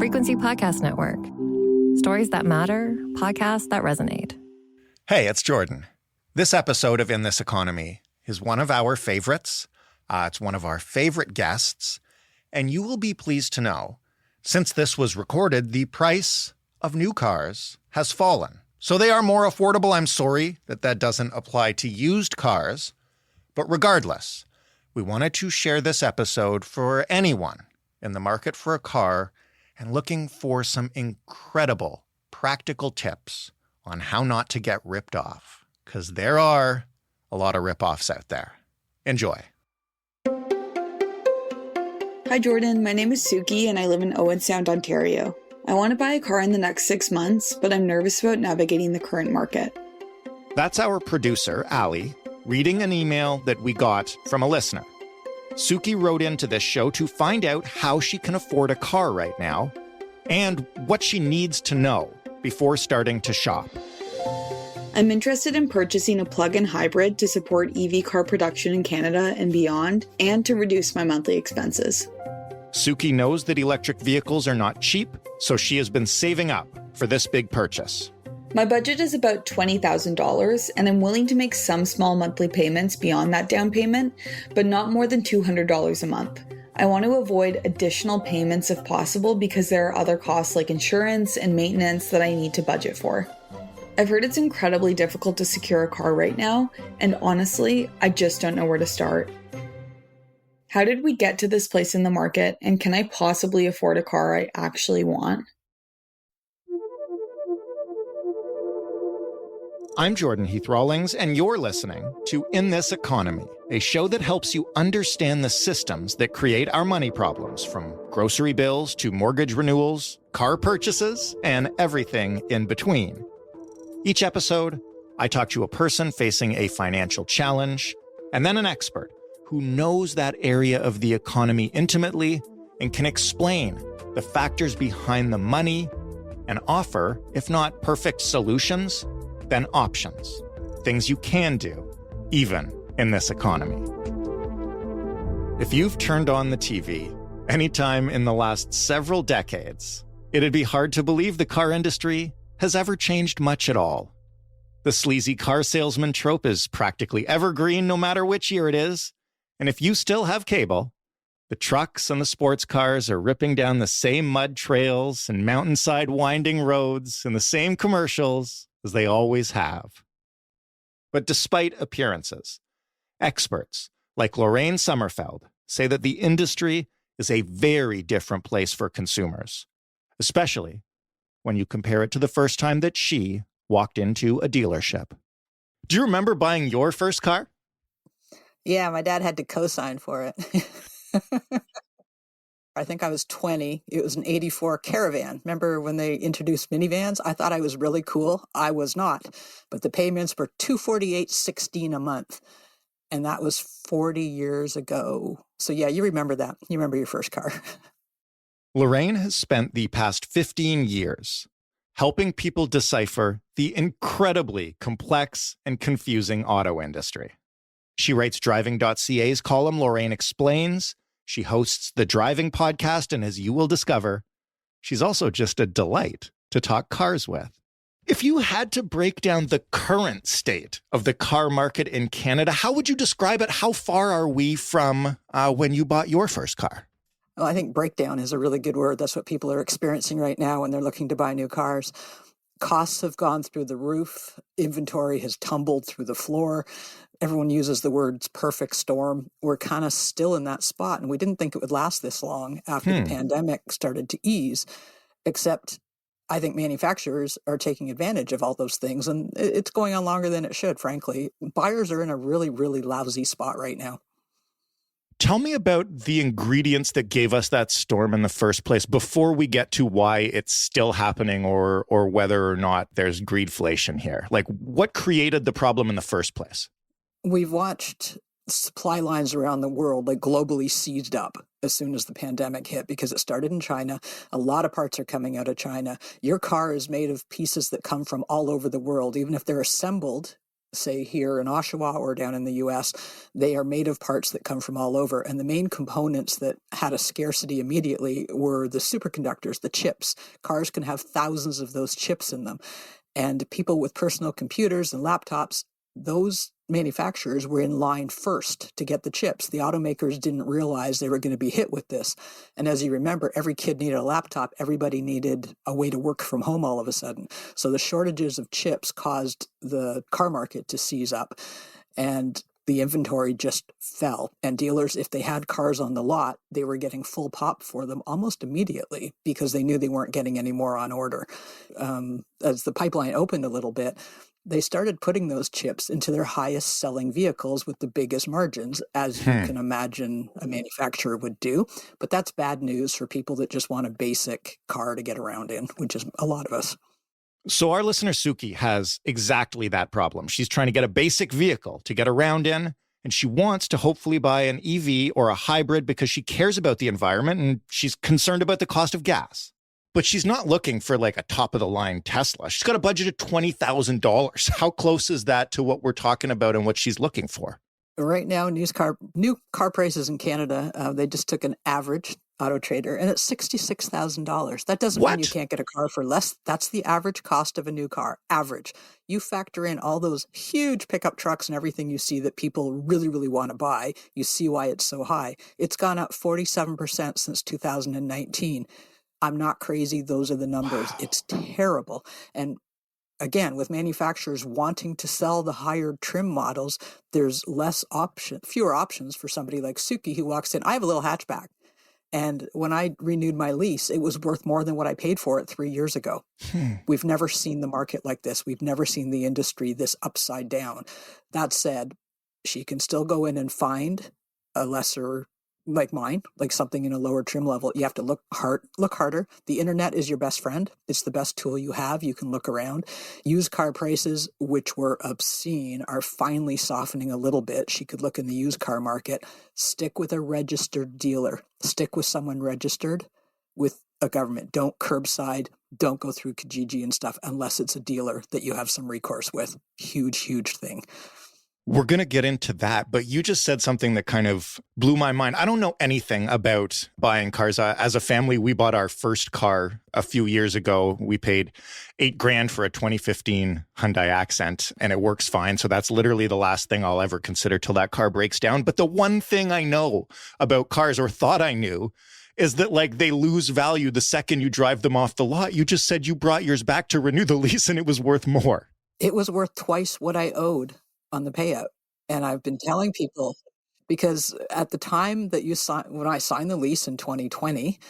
Frequency Podcast Network. Stories that matter, podcasts that resonate. Hey, it's Jordan. This episode of In This Economy is one of our favorites. It's one of our favorite guests. And you will be pleased to know, since this was recorded, the price of new cars has fallen. So they are more affordable. I'm sorry that doesn't apply to used cars. But regardless, we wanted to share this episode for anyone in the market for a car and looking for some incredible practical tips on how not to get ripped off. Because there are a lot of rip-offs out there. Enjoy. Hi Jordan, my name is Suki and I live in Owen Sound, Ontario. I want to buy a car in the next 6 months, but I'm nervous about navigating the current market. That's our producer, Ali, reading an email that we got from a listener. Suki wrote into this show to find out how she can afford a car right now and what she needs to know before starting to shop. I'm interested in purchasing a plug-in hybrid to support EV car production in Canada and beyond, and to reduce my monthly expenses. Suki knows that electric vehicles are not cheap, so she has been saving up for this big purchase. My budget is about $20,000, and I'm willing to make some small monthly payments beyond that down payment, but not more than $200 a month. I want to avoid additional payments if possible because there are other costs like insurance and maintenance that I need to budget for. I've heard it's incredibly difficult to secure a car right now, and honestly, I just don't know where to start. How did we get to this place in the market, and can I possibly afford a car I actually want? I'm Jordan Heath Rawlings, and you're listening to In This Economy, a show that helps you understand the systems that create our money problems, from grocery bills to mortgage renewals, car purchases, and everything in between. Each episode, I talk to a person facing a financial challenge, and then an expert who knows that area of the economy intimately and can explain the factors behind the money and offer, if not perfect solutions, then options, things you can do, even in this economy. If you've turned on the TV anytime in the last several decades, it'd be hard to believe the car industry has ever changed much at all. The sleazy car salesman trope is practically evergreen no matter which year it is. And if you still have cable, the trucks and the sports cars are ripping down the same mud trails and mountainside winding roads and the same commercials as they always have. But despite appearances, experts like Lorraine Sommerfeld say that the industry is a very different place for consumers, especially when you compare it to the first time that she walked into a dealership. Do you remember buying your first car? Yeah, my dad had to co-sign for it. I think I was 20. It was an 84 Caravan. Remember when they introduced minivans? I thought I was really cool. I was not. But the payments were $248.16 a month. And that was 40 years ago. So yeah, you remember that. You remember your first car. Lorraine has spent the past 15 years helping people decipher the incredibly complex and confusing auto industry. She writes Driving.ca's column, Lorraine Explains. She hosts the Driving Podcast, and as you will discover, she's also just a delight to talk cars with. If you had to break down the current state of the car market in Canada, how would you describe it? How far are we from when you bought your first car? Well, I think breakdown is a really good word. That's what people are experiencing right now when they're looking to buy new cars. Costs have gone through the roof. Inventory has tumbled through the floor. Everyone uses the words perfect storm. We're kind of still in that spot, and we didn't think it would last this long after the pandemic started to ease, except I think manufacturers are taking advantage of all those things, and it's going on longer than it should, frankly. Buyers are in a really, really lousy spot right now. Tell me about the ingredients that gave us that storm in the first place before we get to why it's still happening or whether or not there's greedflation here. Like, what created the problem in the first place? We've watched supply lines around the world like globally seized up as soon as the pandemic hit because it started in China. A lot of parts are coming out of China. Your car is made of pieces that come from all over the world. Even if they're assembled say here in Oshawa or down in the US, they are made of parts that come from all over. And the main components that had a scarcity immediately were the superconductors, the chips. Cars can have thousands of those chips in them. And people with personal computers and laptops, those manufacturers were in line first to get the chips. The automakers didn't realize they were going to be hit with this. And as you remember, every kid needed a laptop. Everybody needed a way to work from home all of a sudden. So the shortages of chips caused the car market to seize up, and the inventory just fell. And dealers, if they had cars on the lot, they were getting full pop for them almost immediately because they knew they weren't getting any more on order. As the pipeline opened a little bit, they started putting those chips into their highest selling vehicles with the biggest margins, as you can imagine a manufacturer would do. But that's bad news for people that just want a basic car to get around in, which is a lot of us. So our listener, Suki, has exactly that problem. She's trying to get a basic vehicle to get around in, and she wants to hopefully buy an EV or a hybrid because she cares about the environment and she's concerned about the cost of gas. But she's not looking for like a top-of-the-line Tesla. She's got a budget of $20,000. How close is that to what we're talking about and what she's looking for? Right now, new car prices in Canada, they just took an average Auto Trader, and it's $66,000. That doesn't mean you can't get a car for less. That's the average cost of a new car, average. You factor in all those huge pickup trucks and everything you see that people really, really want to buy. You see why it's so high. It's gone up 47% since 2019. I'm not crazy. Those are the numbers. Wow. It's terrible. And again, with manufacturers wanting to sell the higher trim models, there's fewer options for somebody like Suki who walks in. I have a little hatchback. And when I renewed my lease, it was worth more than what I paid for it 3 years ago. We've never seen the market like this. We've never seen the industry this upside down. That said, she can still go in and find a lesser, like mine, like something in a lower trim level. You have to look harder. The internet is your best friend. It's the best tool you have. You can look around. Used car prices, which were obscene, are finally softening a little bit. She could look in the used car market. Stick with a registered dealer. Stick with someone registered with a government. Don't curbside. Don't go through Kijiji and stuff unless it's a dealer that you have some recourse with. Huge, huge thing. We're going to get into that, but you just said something that kind of blew my mind. I don't know anything about buying cars. As a family, we bought our first car a few years ago. We paid $8,000 for a 2015 Hyundai Accent, and it works fine. So that's literally the last thing I'll ever consider till that car breaks down. But the one thing I know about cars, or thought I knew, is that like they lose value the second you drive them off the lot. You just said you brought yours back to renew the lease and it was worth more. It was worth twice what I owed on the payout. And I've been telling people, because at the time that when I signed the lease in 2020,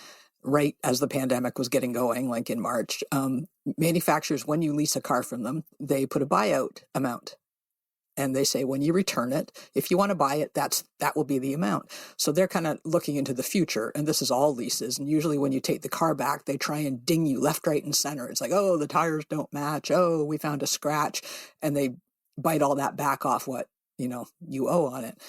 right as the pandemic was getting going, like in March, manufacturers, when you lease a car from them, they put a buyout amount. And they say, when you return it, if you want to buy it, that will be the amount. So they're kind of looking into the future. And this is all leases. And usually when you take the car back, they try and ding you left, right, and center. It's like, oh, the tires don't match. Oh, we found a scratch. And they bite all that back off what, you owe on it.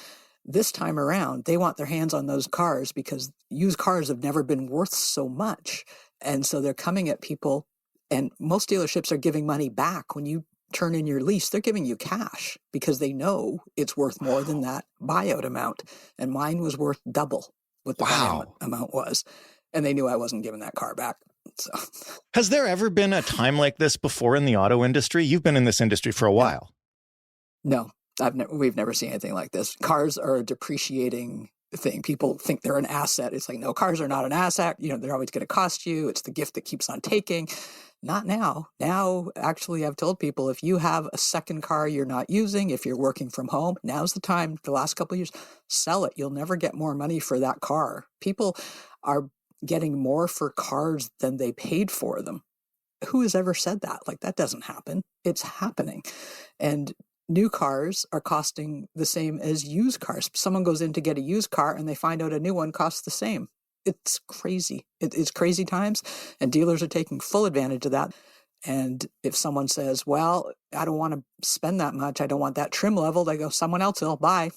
This time around, they want their hands on those cars because used cars have never been worth so much. And so they're coming at people, and most dealerships are giving money back. When you turn in your lease, they're giving you cash because they know it's worth more than that buyout amount. And mine was worth double what the buyout amount was. And they knew I wasn't giving that car back. So, has there ever been a time like this before in the auto industry? You've been in this industry for a while. No, we've never seen anything like this. Cars are a depreciating thing. People think they're an asset. It's like, no, cars are not an asset. They're always going to cost you. It's the gift that keeps on taking. Not now. Now, actually, I've told people, if you have a second car you're not using, if you're working from home, now's the time. The last couple of years, sell it. You'll never get more money for that car. People are getting more for cars than they paid for them. Who has ever said that? Like, that doesn't happen. It's happening. And new cars are costing the same as used cars. Someone goes in to get a used car and they find out a new one costs the same. It's crazy. It's crazy times, and dealers are taking full advantage of that. And if someone says, well, I don't want to spend that much, I don't want that trim level, they go, someone else will buy.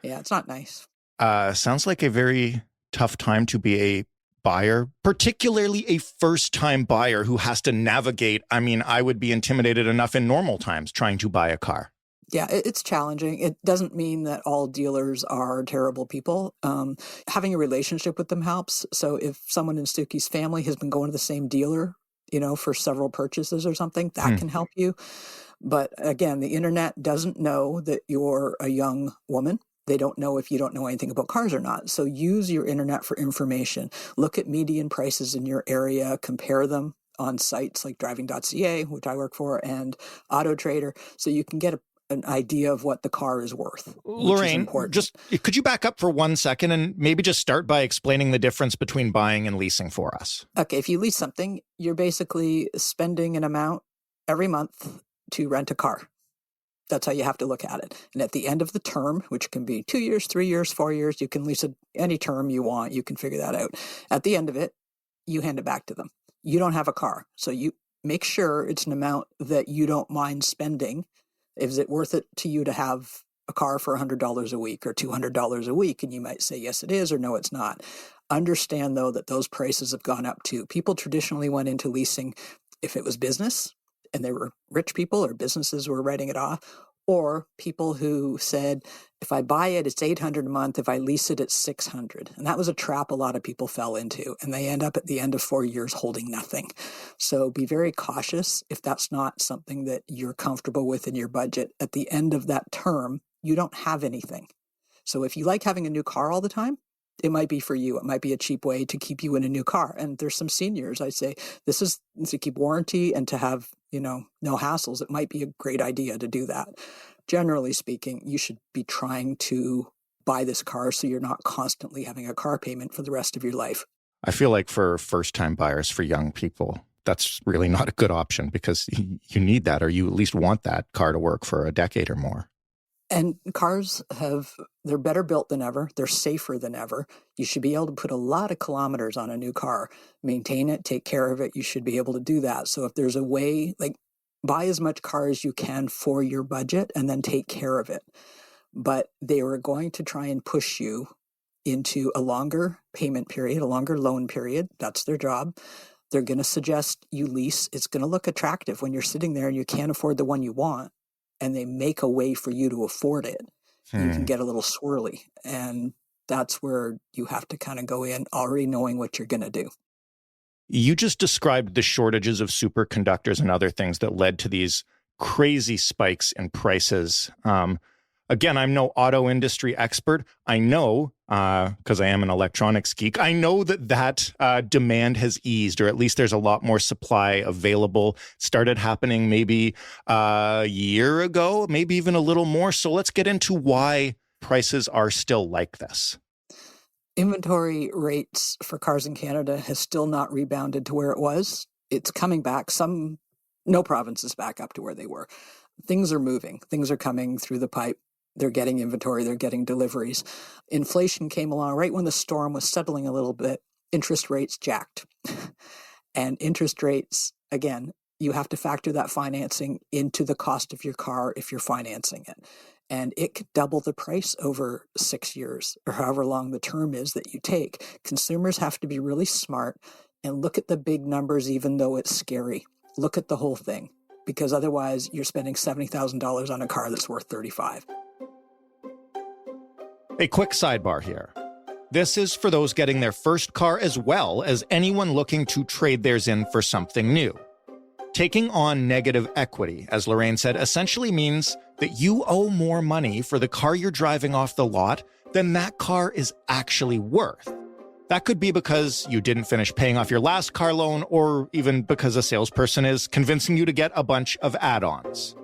Yeah, it's not nice. Sounds like a very tough time to be a buyer, particularly a first-time buyer who has to navigate? I mean, I would be intimidated enough in normal times trying to buy a car. Yeah, it's challenging. It doesn't mean that all dealers are terrible people. Having a relationship with them helps. So if someone in Suki's family has been going to the same dealer, for several purchases or something, that can help you. But again, the internet doesn't know that you're a young woman. They don't know if you don't know anything about cars or not. So use your internet for information. Look at median prices in your area, compare them on sites like driving.ca, which I work for, and Auto Trader, so you can get an idea of what the car is worth. Lorraine, could you back up for 1 second and maybe just start by explaining the difference between buying and leasing for us? Okay, if you lease something, you're basically spending an amount every month to rent a car. That's how you have to look at it. And at the end of the term, which can be 2 years, 3 years, 4 years, you can lease it any term you want. You can figure that out. At the end of it, you hand it back to them. You don't have a car. So you make sure it's an amount that you don't mind spending. Is it worth it to you to have a car for $100 a week or $200 a week? And you might say, yes, it is, or no, it's not. Understand, though, that those prices have gone up too. People traditionally went into leasing if it was business, and they were rich people or businesses were writing it off, or people who said, if I buy it, it's $800 a month. If I lease it, it's $600. And that was a trap a lot of people fell into, and they end up at the end of 4 years holding nothing. So be very cautious if that's not something that you're comfortable with in your budget. At the end of that term, you don't have anything. So if you like having a new car all the time, it might be for you. It might be a cheap way to keep you in a new car. And there's some seniors, I say, this is to keep warranty and to have, no hassles. It might be a great idea to do that. Generally speaking, you should be trying to buy this car so you're not constantly having a car payment for the rest of your life. I feel like for first-time buyers, for young people, that's really not a good option because you need that, or you at least want that car to work for a decade or more. And cars they're better built than ever. They're safer than ever. You should be able to put a lot of kilometers on a new car, maintain it, take care of it. You should be able to do that. So if there's a way, buy as much car as you can for your budget and then take care of it. But they were going to try and push you into a longer payment period, a longer loan period. That's their job. They're going to suggest you lease. It's going to look attractive when you're sitting there and you can't afford the one you want. And they make a way for you to afford it. You can get a little swirly. And that's where you have to kind of go in already knowing what you're going to do. You just described the shortages of superconductors and other things that led to these crazy spikes in prices. Again, I'm no auto industry expert. I know, because I am an electronics geek, I know that demand has eased, or at least there's a lot more supply available. It started happening maybe a year ago, maybe even a little more. So let's get into why prices are still like this. Inventory rates for cars in Canada has still not rebounded to where it was. It's coming back. No province is back up to where they were. Things are moving. Things are coming through the pipe. They're getting inventory. They're getting deliveries. Inflation came along right when the storm was settling a little bit. Interest rates jacked. And interest rates, again, you have to factor that financing into the cost of your car if you're financing it. And it could double the price over 6 years or however long the term is that you take. Consumers have to be really smart and look at the big numbers, even though it's scary. Look at the whole thing, because otherwise you're spending $70,000 on a car that's worth $35,000. A quick sidebar here. This is for those getting their first car as well as anyone looking to trade theirs in for something new. Taking on negative equity, as Lorraine said, essentially means that you owe more money for the car you're driving off the lot than that car is actually worth. That could be because you didn't finish paying off your last car loan, or even because a salesperson is convincing you to get a bunch of add-ons.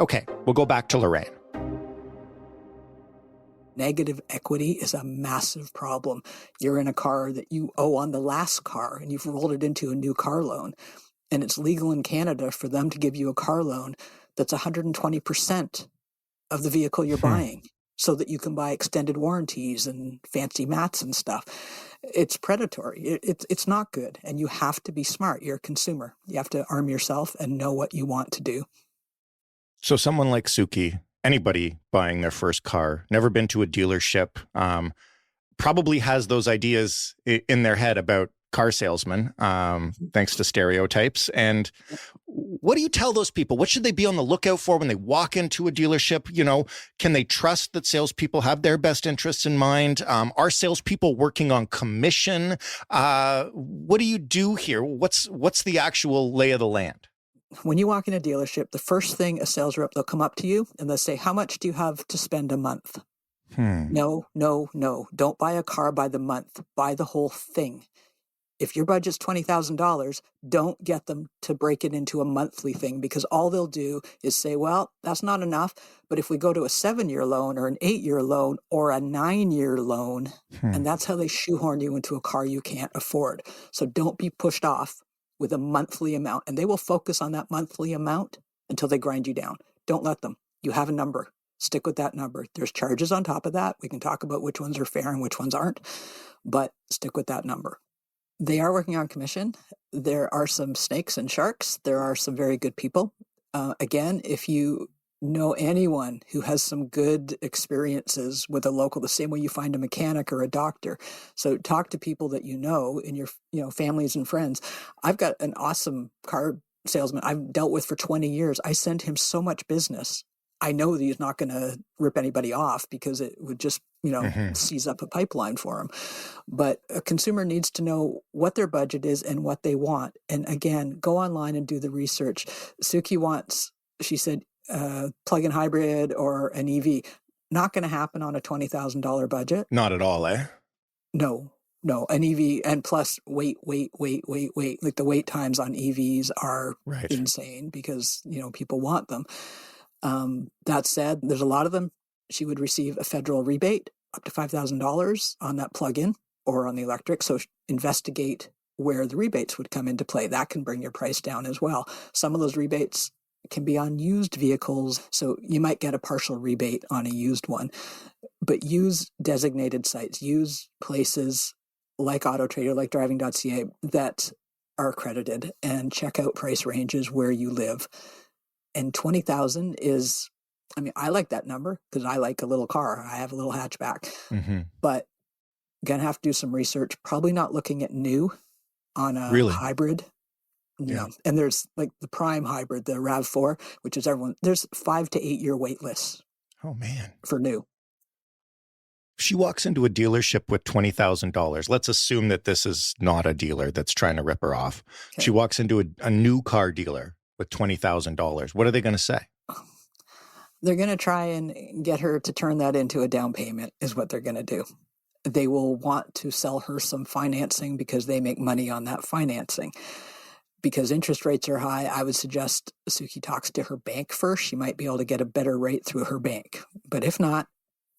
Okay, we'll go back to Lorraine. Negative equity is a massive problem. You're in a car that you owe on the last car, and you've rolled it into a new car loan. And it's legal in Canada for them to give you a car loan that's 120% of the vehicle you're buying, so that you can buy extended warranties and fancy mats and stuff. It's predatory. It's not good. And you have to be smart. You're a consumer. You have to arm yourself and know what you want to do. So someone like Suki, anybody buying their first car, never been to a dealership, probably has those ideas in their head about car salesmen, thanks to stereotypes. And what do you tell those people? What should they be on the lookout for when they walk into a dealership? You know, can they trust that salespeople have their best interests in mind? Are salespeople working on commission? What do you do here? What's the actual lay of the land? When you walk in a dealership, the first thing a sales rep, they'll come up to you and they'll say, how much do you have to spend a month? No, no, no. Don't buy a car by the month. Buy the whole thing. If your budget's $20,000, don't get them to break it into a monthly thing, because all they'll do is say, well, that's not enough. But if we go to a 7-year loan or an 8-year loan or a 9-year loan, and that's how they shoehorn you into a car you can't afford. So don't be pushed off with a monthly amount, and they will focus on that monthly amount until they grind you down. Don't let them. You have a number. Stick with that number. There's charges on top of that. We can talk about which ones are fair and which ones aren't, but stick with that number. They are working on commission. There are some snakes and sharks. There are some very good people. Again, if you know anyone who has some good experiences with a local, the same way you find a mechanic or a doctor. So talk to people that you know in your families and friends. I've got an awesome car salesman I've dealt with for 20 years. I send him so much business. I know that he's not going to rip anybody off because it would just, seize up a pipeline for him. But a consumer needs to know what their budget is and what they want. And again, go online and do the research. Suki wants, she said, plug-in hybrid or an EV. Not going to happen on a $20,000 budget. Not at all, eh? No, an EV, and plus wait. Like the wait times on EVs are insane because, people want them. That said, there's a lot of them. She would receive a federal rebate up to $5,000 on that plug-in or on the electric. So investigate where the rebates would come into play. That can bring your price down as well. Some of those rebates can be on used vehicles. So you might get a partial rebate on a used one, but use designated sites, use places like AutoTrader, like driving.ca that are accredited, and check out price ranges where you live. And 20,000 is, I like that number because I like a little car. I have a little hatchback, but going to have to do some research, probably not looking at new on a hybrid. Yeah. And there's like the prime hybrid, the RAV4, which is there's 5 to 8 year wait lists. Oh man. For new. She walks into a dealership with $20,000. Let's assume that this is not a dealer that's trying to rip her off. Okay. She walks into a new car dealer with $20,000. What are they going to say? They're going to try and get her to turn that into a down payment is what they're going to do. They will want to sell her some financing because they make money on that financing. Because interest rates are high, I would suggest Suki talks to her bank first. She might be able to get a better rate through her bank. But if not,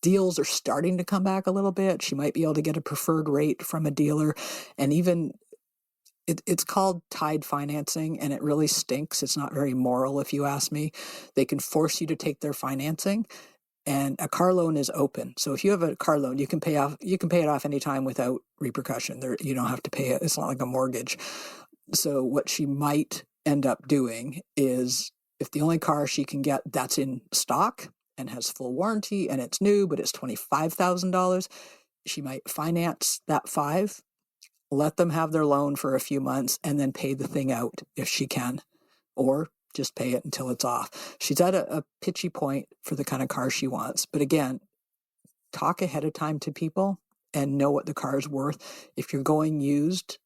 deals are starting to come back a little bit. She might be able to get a preferred rate from a dealer. And even it's called tied financing, and it really stinks. It's not very moral, if you ask me. They can force you to take their financing, and a car loan is open. So if you have a car loan, you can pay it off anytime without repercussion. You don't have to pay it. It's not like a mortgage. So what she might end up doing is, if the only car she can get that's in stock and has full warranty and it's new, but it's $25,000, she might finance that $5,000. Let them have their loan for a few months and then pay the thing out if she can, or just pay it until it's off. She's at a pitchy point for the kind of car she wants. But again, talk ahead of time to people and know what the car is worth. If you're going used,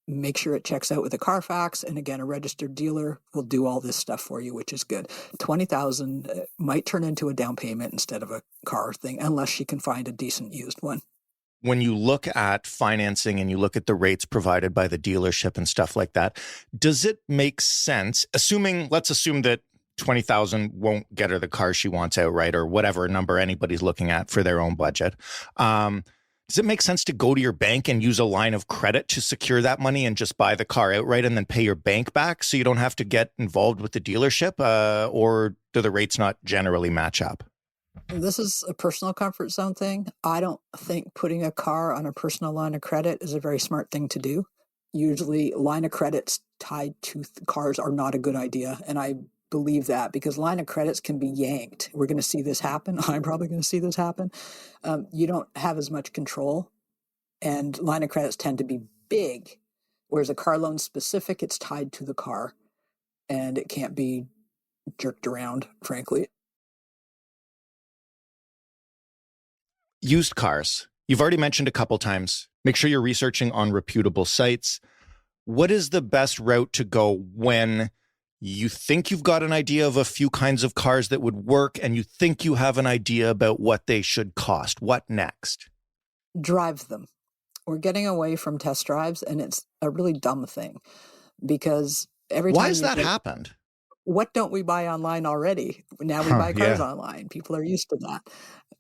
make sure it checks out with a Carfax. And again, a registered dealer will do all this stuff for you, which is good. $20,000 might turn into a down payment instead of a car thing, unless she can find a decent used one. When you look at financing and you look at the rates provided by the dealership and stuff like that, does it make sense, let's assume that $20,000 won't get her the car she wants outright, or whatever number anybody's looking at for their own budget? Does it make sense to go to your bank and use a line of credit to secure that money and just buy the car outright and then pay your bank back so you don't have to get involved with the dealership? Or do the rates not generally match up? This is a personal comfort zone thing. I don't think putting a car on a personal line of credit is a very smart thing to do. Usually line of credits tied to cars are not a good idea. And I believe that, because line of credits can be yanked. We're going to see this happen. I'm probably going to see this happen. You don't have as much control, and line of credits tend to be big, whereas a car loan specific, it's tied to the car, and it can't be jerked around, frankly. Used cars. You've already mentioned a couple times. Make sure you're researching on reputable sites. What is the best route to go when you think you've got an idea of a few kinds of cars that would work and you think you have an idea about what they should cost? What next? Drive them. We're getting away from test drives, and it's a really dumb thing, because every time Why has that happened? What don't we buy online already? Now we buy cars online. People are used to that.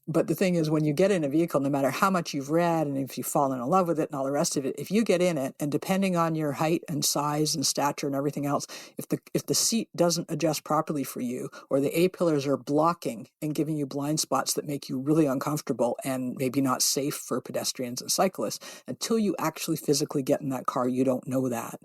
But the thing is, when you get in a vehicle, no matter how much you've read and if you've fallen in love with it and all the rest of it, if you get in it, and depending on your height and size and stature and everything else, if the seat doesn't adjust properly for you, or the A-pillars are blocking and giving you blind spots that make you really uncomfortable and maybe not safe for pedestrians and cyclists, until you actually physically get in that car, you don't know that.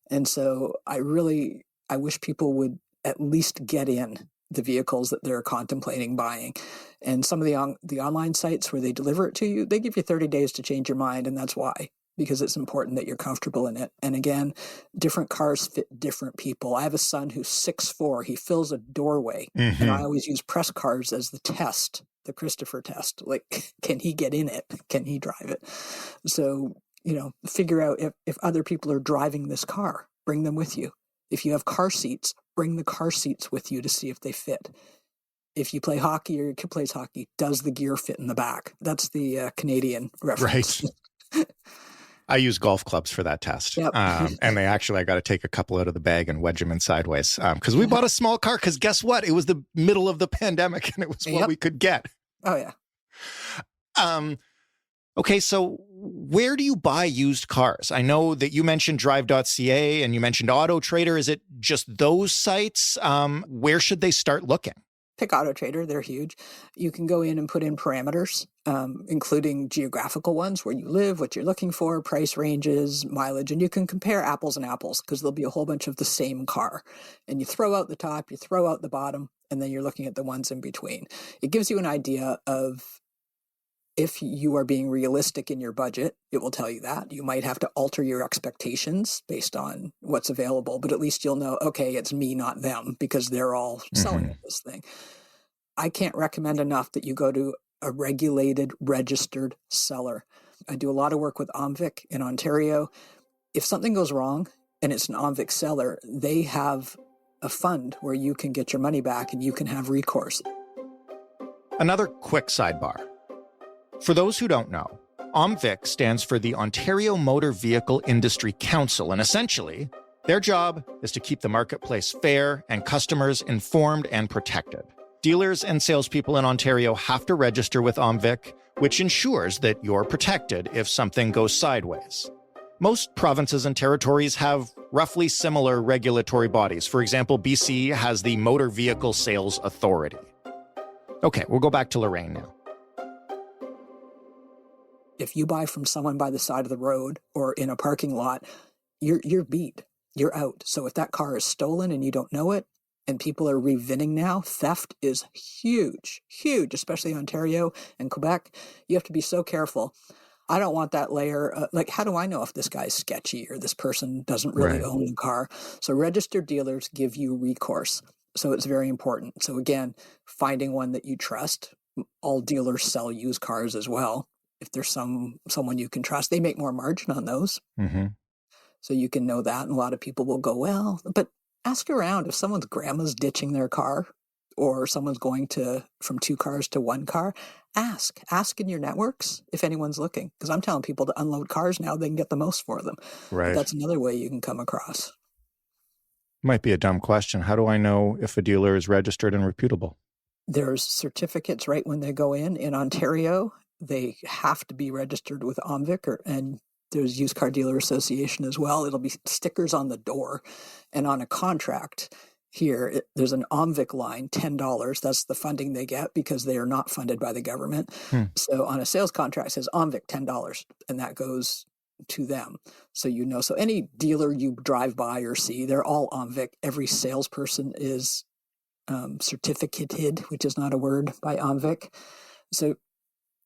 And so I wish people would at least get in the vehicles that they're contemplating buying. And some of the online sites where they deliver it to you, they give you 30 days to change your mind. And that's why, because it's important that you're comfortable in it. And again, different cars fit different people. I have a son who's 6'4". He fills a doorway. And I always use press cars as the test, the Christopher test. Like, can he get in it? Can he drive it? So, figure out if other people are driving this car, bring them with you. If you have car seats, bring the car seats with you to see if they fit. If you play hockey or your kid plays hockey, does the gear fit in the back? That's the Canadian reference. Right. I use golf clubs for that test. Yep. And I got to take a couple out of the bag and wedge them in sideways. Because we bought a small car, because guess what? It was the middle of the pandemic and it was what we could get. Oh, yeah. Okay, so where do you buy used cars? I know that you mentioned drive.ca and you mentioned Auto Trader. Is it just those sites? Where should they start looking? Pick Auto Trader. They're huge. You can go in and put in parameters, including geographical ones, where you live, what you're looking for, price ranges, mileage, and you can compare apples and apples, because there'll be a whole bunch of the same car. And you throw out the top, you throw out the bottom, and then you're looking at the ones in between. It gives you an idea of, if you are being realistic in your budget, it will tell you that. You might have to alter your expectations based on what's available, but at least you'll know, okay, it's me, not them, because they're all selling this thing. I can't recommend enough that you go to a regulated, registered seller. I do a lot of work with OMVIC in Ontario. If something goes wrong and it's an OMVIC seller, they have a fund where you can get your money back and you can have recourse. Another quick sidebar. For those who don't know, OMVIC stands for the Ontario Motor Vehicle Industry Council, and essentially, their job is to keep the marketplace fair and customers informed and protected. Dealers and salespeople in Ontario have to register with OMVIC, which ensures that you're protected if something goes sideways. Most provinces and territories have roughly similar regulatory bodies. For example, BC has the Motor Vehicle Sales Authority. Okay, we'll go back to Lorraine now. If you buy from someone by the side of the road or in a parking lot, you're beat. You're out. So if that car is stolen and you don't know it, and people are revinning now, theft is huge, especially in Ontario and Quebec. You have to be so careful. I don't want that layer. How do I know if this guy's sketchy or this person doesn't really own the car? So registered dealers give you recourse. So it's very important. So again, finding one that you trust. All dealers sell used cars as well. If there's someone you can trust, they make more margin on those. So you can know that. And a lot of people will go, well, but ask around. If someone's grandma's ditching their car, or someone's going from 2 cars to 1 car, ask in your networks if anyone's looking. Because I'm telling people to unload cars now, they can get the most for them. Right. But that's another way you can come across. Might be a dumb question. How do I know if a dealer is registered and reputable? There's certificates right when they go in. In Ontario, they have to be registered with OMVIC, and there's Used Car Dealer Association as well. It'll be stickers on the door, and on a contract here, there's an OMVIC line, $10. That's the funding they get because they are not funded by the government. So on a sales contract, it says OMVIC $10, and that goes to them. So, so any dealer you drive by or see, they're all OMVIC. Every salesperson is certificated, which is not a word, by OMVIC. So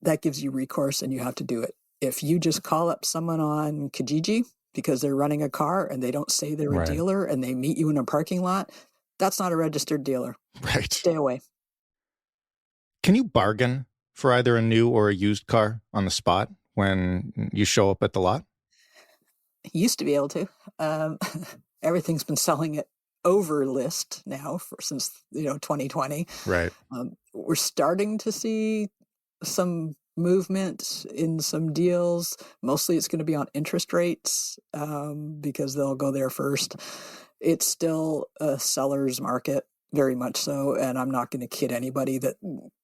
that gives you recourse and you have to do it. If you just call up someone on Kijiji because they're running a car and they don't say they're a dealer and they meet you in a parking lot, that's not a registered dealer. Right. Stay away. Can you bargain for either a new or a used car on the spot when you show up at the lot? Used to be able to. Everything's been selling at over list now since 2020. Right. We're starting to see some movement in some deals. Mostly it's going to be on interest rates because they'll go there first. It's still a seller's market, very much so, and I'm not going to kid anybody that.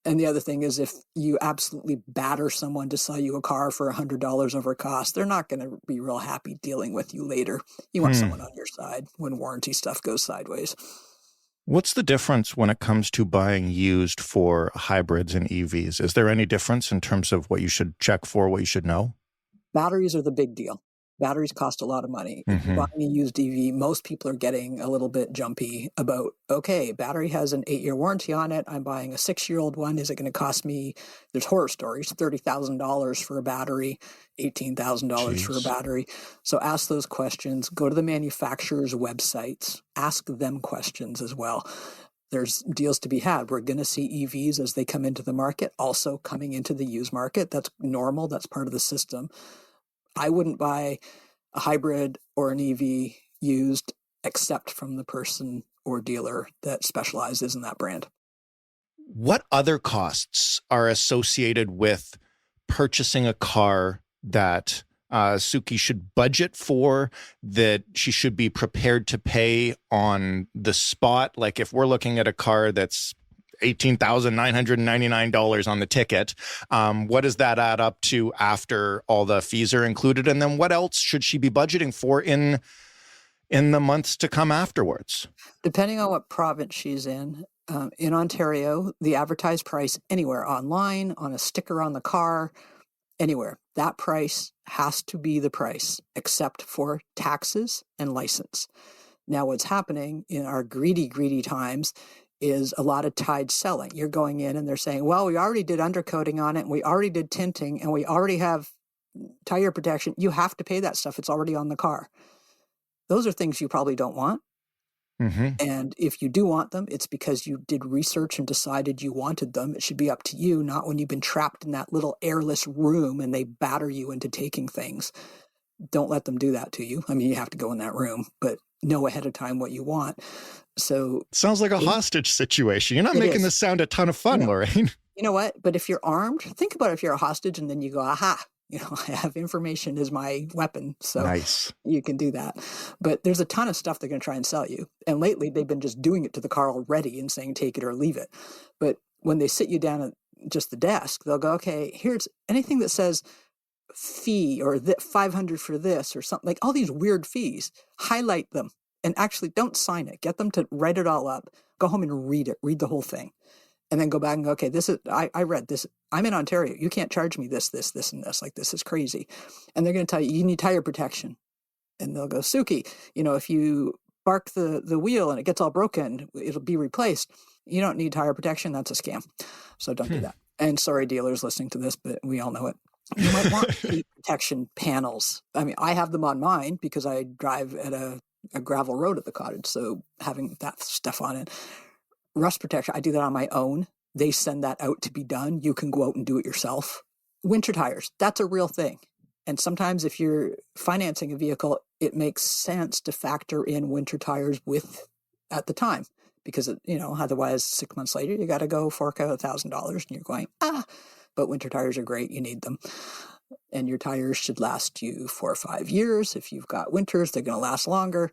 And the other thing is, if you absolutely batter someone to sell you a car for $100 over cost, they're not going to be real happy dealing with you later. You want someone on your side when warranty stuff goes sideways. What's the difference when it comes to buying used for hybrids and EVs? Is there any difference in terms of what you should check for, what you should know? Batteries are the big deal. Batteries cost a lot of money. If you're buying a used EV, most people are getting a little bit jumpy about, okay, battery has an 8-year warranty on it. I'm buying a 6-year-old one. Is it going to cost me, there's horror stories, $30,000 for a battery, $18,000 for a battery. So ask those questions. Go to the manufacturer's websites. Ask them questions as well. There's deals to be had. We're going to see EVs as they come into the market, also coming into the used market. That's normal. That's part of the system. I wouldn't buy a hybrid or an EV used except from the person or dealer that specializes in that brand. What other costs are associated with purchasing a car that Suki should budget for, that she should be prepared to pay on the spot? Like if we're looking at a car that's $18,999 on the ticket. What does that add up to after all the fees are included? And then what else should she be budgeting for in the months to come afterwards? Depending on what province she's in Ontario, the advertised price anywhere online, on a sticker on the car, anywhere, that price has to be the price except for taxes and license. Now, what's happening in our greedy times is a lot of tide selling. You're going in and they're saying, well, we already did undercoating on it, and we already did tinting, and we already have tire protection. You have to pay that stuff. It's already on the car. Those are things you probably don't want. And if you do want them, it's because you did research and decided you wanted them. It should be up to you, not when you've been trapped in that little airless room and they batter you into taking things. Don't let them do that to you. I mean, you have to go in that room, but know ahead of time what you want. So sounds like a hostage situation. You're not making this sound a ton of fun, Lorraine. You know what? But if you're armed, think about if you're a hostage and then you go, aha, I have information as my weapon. So nice. You can do that. But there's a ton of stuff they're going to try and sell you. And lately they've been just doing it to the car already and saying, take it or leave it. But when they sit you down at just the desk, they'll go, okay, here's anything that says fee or $500 for this or something, like all these weird fees, highlight them and actually don't sign it. Get them to write it all up, go home and read the whole thing. And then go back and go, okay, this is, I read this. I'm in Ontario. You can't charge me this, and this. Like, this is crazy. And they're going to tell you, you need tire protection. And they'll go, Suki, if you bark the wheel and it gets all broken, it'll be replaced. You don't need tire protection. That's a scam. So don't do that. And sorry, dealers listening to this, but we all know it. You might want heat protection panels. I mean, I have them on mine because I drive at a gravel road at the cottage. So having that stuff on it. Rust protection, I do that on my own. They send that out to be done. You can go out and do it yourself. Winter tires, that's a real thing. And sometimes if you're financing a vehicle, it makes sense to factor in winter tires at the time. Because, otherwise 6 months later, you got to go fork out $1,000 and you're going, but winter tires are great. You need them. And your tires should last you 4 or 5 years. If you've got winters, they're going to last longer.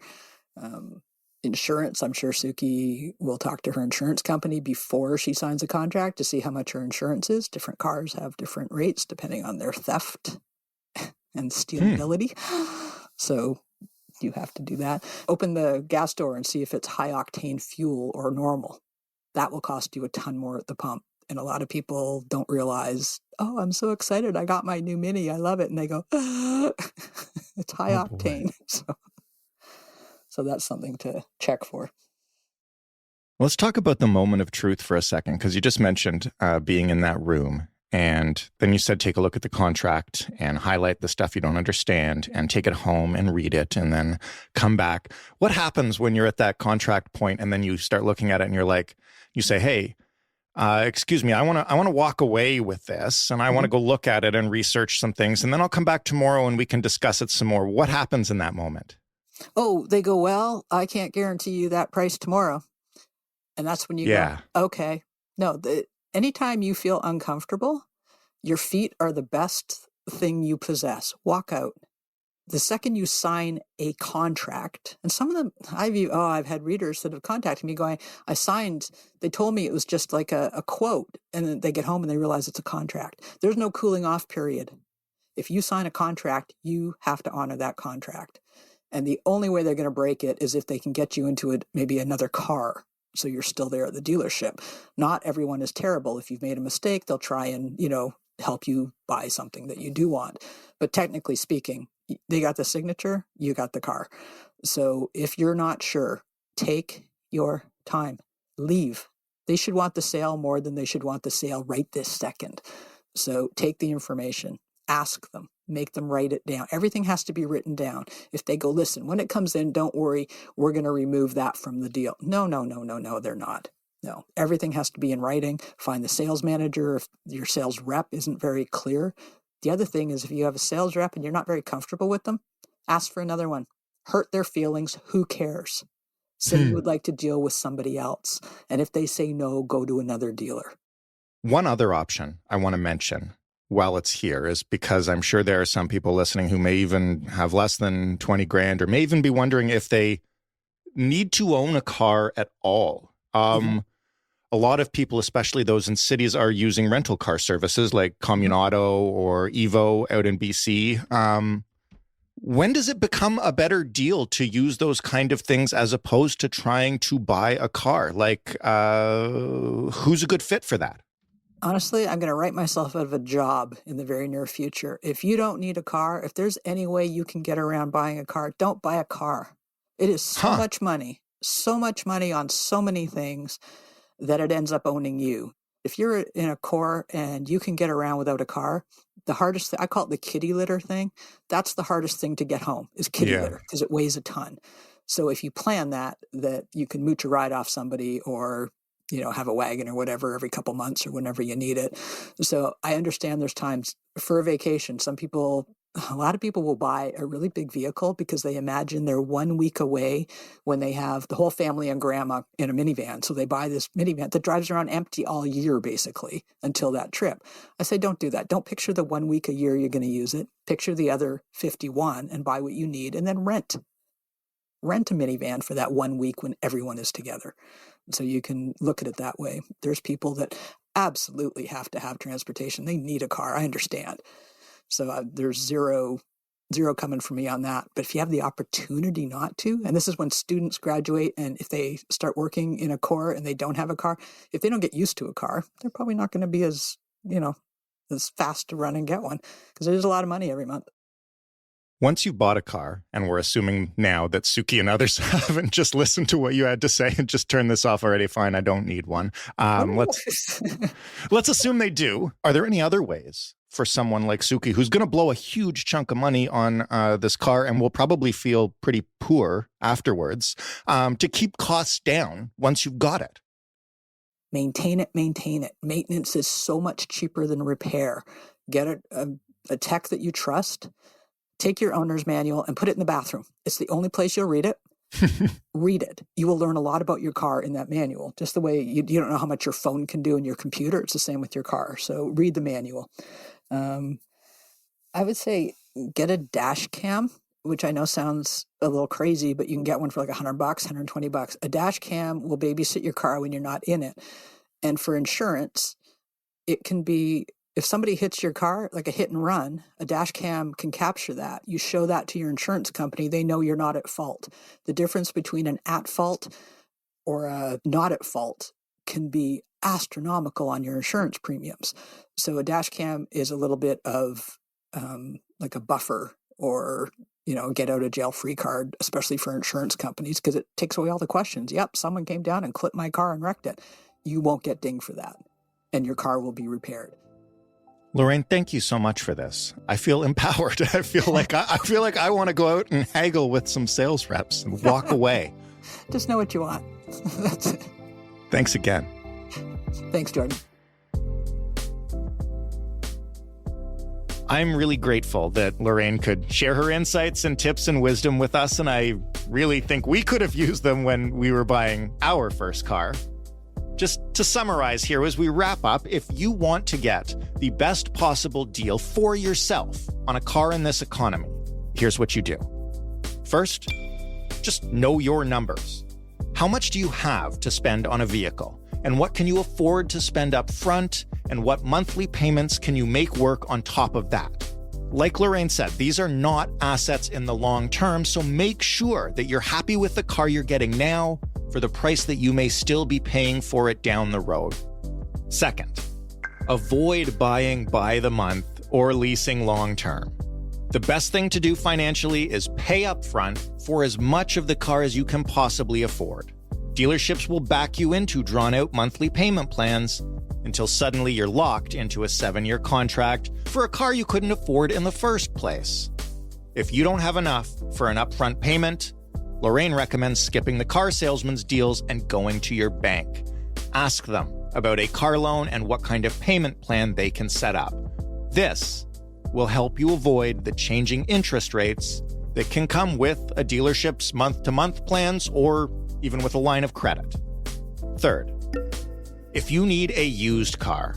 Insurance, I'm sure Suki will talk to her insurance company before she signs a contract to see how much her insurance is. Different cars have different rates depending on their theft and stealability. So you have to do that. Open the gas door and see if it's high octane fuel or normal. That will cost you a ton more at the pump. And a lot of people don't realize, oh, I'm so excited. I got my new Mini. I love it. And they go, ah, it's high Oh, boy. octane. So that's something to check for. Let's talk about the moment of truth for a second, because you just mentioned being in that room. And then you said, take a look at the contract and highlight the stuff you don't understand and take it home and read it and then come back. What happens when you're at that contract point and then you start looking at it and you're like, you say, hey, excuse me, I want to walk away with this and I want to go look at it and research some things. And then I'll come back tomorrow and we can discuss it some more. What happens in that moment? Oh, they go, well, I can't guarantee you that price tomorrow. And that's when you go, okay. No, anytime you feel uncomfortable, your feet are the best thing you possess. Walk out. The second you sign a contract, and some of them, I've had readers that have contacted me going, I signed, they told me it was just like a quote, and then they get home and they realize it's a contract. There's no cooling off period. If you sign a contract, you have to honor that contract. And the only way they're going to break it is if they can get you into maybe another car. So you're still there at the dealership. Not everyone is terrible. If you've made a mistake, they'll try and, help you buy something that you do want. But technically speaking, they got the signature, you got the car. So if you're not sure, take your time. Leave. They should want the sale more than they should want the sale right this second. So take the information, ask them, make them write it down. Everything has to be written down. If they go, listen, when it comes in, don't worry, we're going to remove that from the deal. No, they're not. No, everything has to be in writing. Find the sales manager if your sales rep isn't very clear. The other thing is if you have a sales rep and you're not very comfortable with them, ask for another one. Hurt their feelings. Who cares? Say you would like to deal with somebody else. And if they say no, go to another dealer. One other option I want to mention while it's here is because I'm sure there are some people listening who may even have less than 20 grand or may even be wondering if they need to own a car at all. A lot of people, especially those in cities, are using rental car services like Communauto or Evo out in BC. When does it become a better deal to use those kind of things as opposed to trying to buy a car? Like, who's a good fit for that? Honestly, I'm going to write myself out of a job in the very near future. If you don't need a car, if there's any way you can get around buying a car, don't buy a car. It is so much money on so many things that it ends up owning you. If you're in a core and you can get around without a car, the hardest thing, I call it the kitty litter thing. That's the hardest thing to get home is kitty litter because it weighs a ton. So if you plan that you can mooch a ride off somebody or, have a wagon or whatever every couple months or whenever you need it. So I understand there's times for a vacation. A lot of people will buy a really big vehicle because they imagine they're 1 week away when they have the whole family and grandma in a minivan. So they buy this minivan that drives around empty all year, basically, until that trip. I say, don't do that. Don't picture the 1 week a year you're going to use it. Picture the other 51 and buy what you need and then rent a minivan for that 1 week when everyone is together. So you can look at it that way. There's people that absolutely have to have transportation. They need a car. I understand. So there's zero coming from me on that. But if you have the opportunity not to, and this is when students graduate and if they start working in a core and they don't have a car, if they don't get used to a car, they're probably not going to be as fast to run and get one because there's a lot of money every month. Once you bought a car, and we're assuming now that Suki and others haven't just listened to what you had to say and just turned this off already, fine, I don't need one. Let's assume they do. Are there any other ways for someone like Suki, who's going to blow a huge chunk of money on this car and will probably feel pretty poor afterwards, to keep costs down once you've got it? Maintain it. Maintenance is so much cheaper than repair. Get a tech that you trust. Take your owner's manual and put it in the bathroom. It's the only place you'll read it. Read it. You will learn a lot about your car in that manual. Just the way you don't know how much your phone can do in your computer. It's the same with your car. So read the manual. I would say get a dash cam, which I know sounds a little crazy, but you can get one for like $100, $120. A dash cam will babysit your car when you're not in it. And for insurance, it can be, if somebody hits your car, like a hit and run, a dash cam can capture that. You show that to your insurance company. They know you're not at fault. The difference between an at fault or a not at fault can be astronomical on your insurance premiums. So a dash cam is a little bit of like a buffer, or get out of jail free card, especially for insurance companies, because it takes away all the questions. Yep, someone came down and clipped my car and wrecked it. You won't get dinged for that, and your car will be repaired. Lorraine, thank you so much for this. I feel empowered. I feel like I want to go out and haggle with some sales reps and walk away. Just know what you want. That's it. Thanks again. Thanks, Jordan. I'm really grateful that Lorraine could share her insights and tips and wisdom with us, and I really think we could have used them when we were buying our first car. Just to summarize here as we wrap up, if you want to get the best possible deal for yourself on a car in this economy, here's what you do. First, just know your numbers. How much do you have to spend on a vehicle? And what can you afford to spend up front? And what monthly payments can you make work on top of that? Like Lorraine said, these are not assets in the long term, so make sure that you're happy with the car you're getting now for the price that you may still be paying for it down the road. Second, avoid buying by the month or leasing long term. The best thing to do financially is pay up front for as much of the car as you can possibly afford. Dealerships will back you into drawn-out monthly payment plans until suddenly you're locked into a 7-year contract for a car you couldn't afford in the first place. If you don't have enough for an upfront payment, Lorraine recommends skipping the car salesman's deals and going to your bank. Ask them about a car loan and what kind of payment plan they can set up. This will help you avoid the changing interest rates that can come with a dealership's month-to-month plans or even with a line of credit. Third, if you need a used car,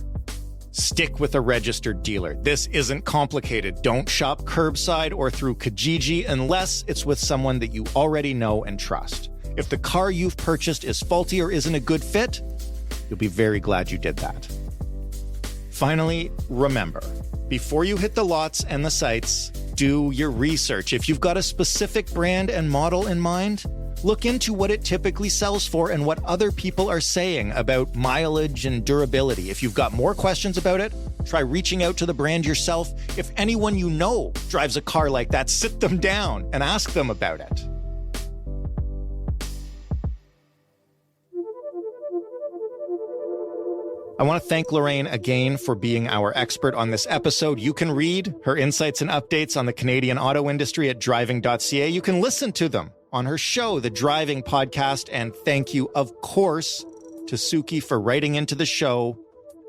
stick with a registered dealer. This isn't complicated. Don't shop curbside or through Kijiji unless it's with someone that you already know and trust. If the car you've purchased is faulty or isn't a good fit, you'll be very glad you did that. Finally, remember, before you hit the lots and the sites, do your research. If you've got a specific brand and model in mind, look into what it typically sells for and what other people are saying about mileage and durability. If you've got more questions about it, try reaching out to the brand yourself. If anyone you know drives a car like that, sit them down and ask them about it. I want to thank Lorraine again for being our expert on this episode. You can read her insights and updates on the Canadian auto industry at driving.ca. You can listen to them on her show, The Driving Podcast. And thank you, of course, to Suki for writing into the show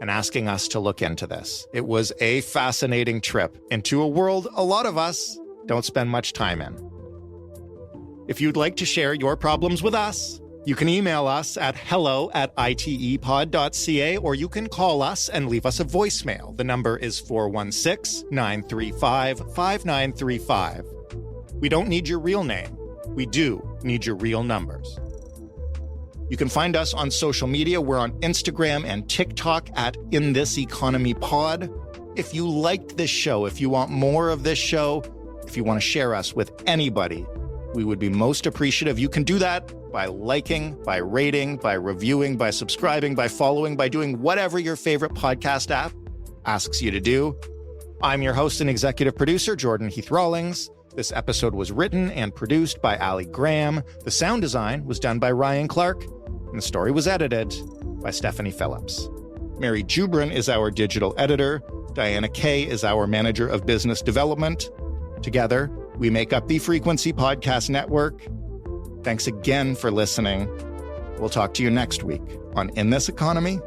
and asking us to look into this. It was a fascinating trip into a world a lot of us don't spend much time in. If you'd like to share your problems with us, you can email us at hello@itepod.ca, or you can call us and leave us a voicemail. The number is 416-935-5935. We don't need your real name. We do need your real numbers. You can find us on social media. We're on Instagram and TikTok at InThisEconomyPod. If you liked this show, if you want more of this show, if you want to share us with anybody, we would be most appreciative. You can do that by liking, by rating, by reviewing, by subscribing, by following, by doing whatever your favorite podcast app asks you to do. I'm your host and executive producer, Jordan Heath Rawlings. This episode was written and produced by Ali Graham. The sound design was done by Ryan Clark, and the story was edited by Stephanie Phillips. Mary Jubrin is our digital editor. Diana Kay is our manager of business development. Together, we make up the Frequency Podcast Network. Thanks again for listening. We'll talk to you next week on In This Economy,